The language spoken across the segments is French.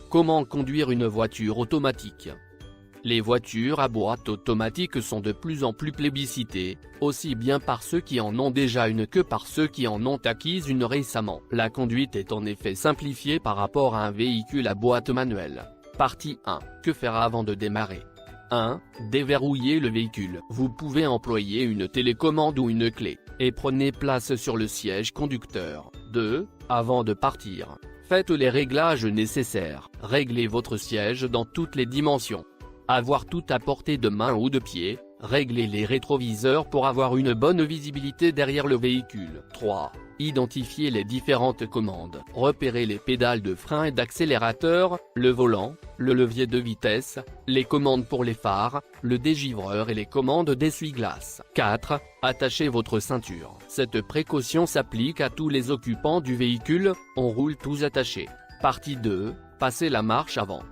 Comment conduire une voiture automatique? Les voitures à boîte automatique sont de plus en plus plébiscitées, aussi bien par ceux qui en ont déjà une que par ceux qui en ont acquise une récemment. La conduite est en effet simplifiée par rapport à un véhicule à boîte manuelle. Partie 1. Que faire avant de démarrer? 1. Déverrouiller le véhicule. Vous pouvez employer une télécommande ou une clé, et prenez place sur le siège conducteur. 2. Avant de partir, faites les réglages nécessaires. Réglez votre siège dans toutes les dimensions. Avoir tout à portée de main ou de pied, réglez les rétroviseurs pour avoir une bonne visibilité derrière le véhicule. 3. Identifiez les différentes commandes. Repérez les pédales de frein et d'accélérateur, le volant, le levier de vitesse, les commandes pour les phares, le dégivreur et les commandes d'essuie-glace. 4. Attachez votre ceinture. Cette précaution s'applique à tous les occupants du véhicule, on roule tous attachés. Partie 2. Passez la marche avant.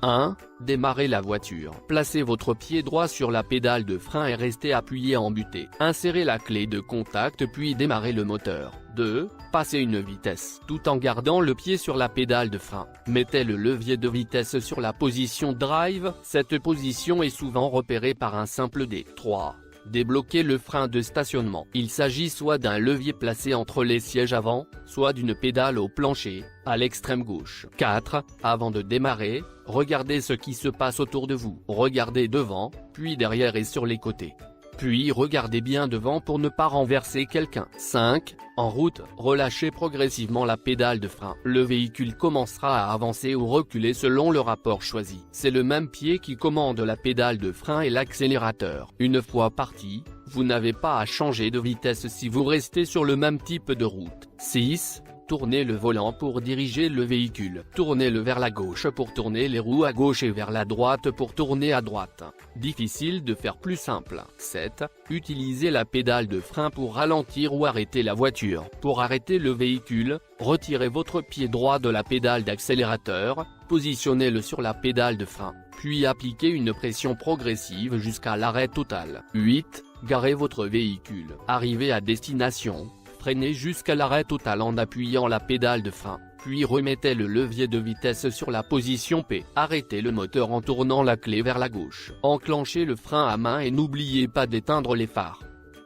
1. Démarrez la voiture. Placez votre pied droit sur la pédale de frein et restez appuyé en butée. Insérez la clé de contact puis démarrez le moteur. 2. Passez une vitesse, tout en gardant le pied sur la pédale de frein. Mettez le levier de vitesse sur la position drive, cette position est souvent repérée par un simple dé. 3. Débloquez le frein de stationnement. Il s'agit soit d'un levier placé entre les sièges avant, soit d'une pédale au plancher, à l'extrême gauche. 4. Avant de démarrer, regardez ce qui se passe autour de vous. Regardez devant, puis derrière et sur les côtés. Puis regardez bien devant pour ne pas renverser quelqu'un. 5. En route, relâchez progressivement la pédale de frein. Le véhicule commencera à avancer ou reculer selon le rapport choisi. C'est le même pied qui commande la pédale de frein et l'accélérateur. Une fois parti, vous n'avez pas à changer de vitesse si vous restez sur le même type de route. 6. Tournez le volant pour diriger le véhicule. Tournez-le vers la gauche pour tourner les roues à gauche et vers la droite pour tourner à droite. Difficile de faire plus simple. 7. Utilisez la pédale de frein pour ralentir ou arrêter la voiture. Pour arrêter le véhicule, retirez votre pied droit de la pédale d'accélérateur, positionnez-le sur la pédale de frein, puis appliquez une pression progressive jusqu'à l'arrêt total. 8. Garez votre véhicule. Arrivé à destination, freinez jusqu'à l'arrêt total en appuyant la pédale de frein, puis remettez le levier de vitesse sur la position P. Arrêtez le moteur en tournant la clé vers la gauche. Enclenchez le frein à main et n'oubliez pas d'éteindre les phares.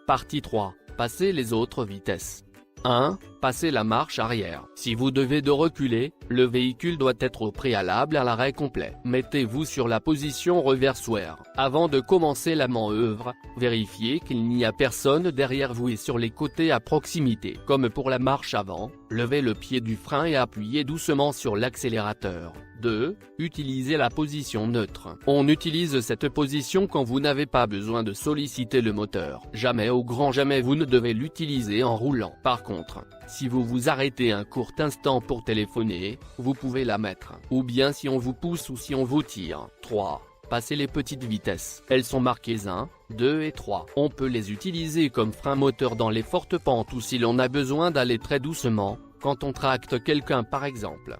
Partie 3. Passez les autres vitesses. 1. Passez la marche arrière. Si vous devez de reculer, le véhicule doit être au préalable à l'arrêt complet. Mettez-vous sur la position reversoire. Avant de commencer la manœuvre, vérifiez qu'il n'y a personne derrière vous et sur les côtés à proximité. Comme pour la marche avant, levez le pied du frein et appuyez doucement sur l'accélérateur. 2. Utilisez la position neutre. On utilise cette position quand vous n'avez pas besoin de solliciter le moteur. Jamais au grand jamais vous ne devez l'utiliser en roulant. Par contre, si vous vous arrêtez un court instant pour téléphoner, vous pouvez la mettre. Ou bien si on vous pousse ou si on vous tire. 3. Passez les petites vitesses. Elles sont marquées 1, 2 et 3. On peut les utiliser comme frein moteur dans les fortes pentes ou si l'on a besoin d'aller très doucement, quand on tracte quelqu'un par exemple.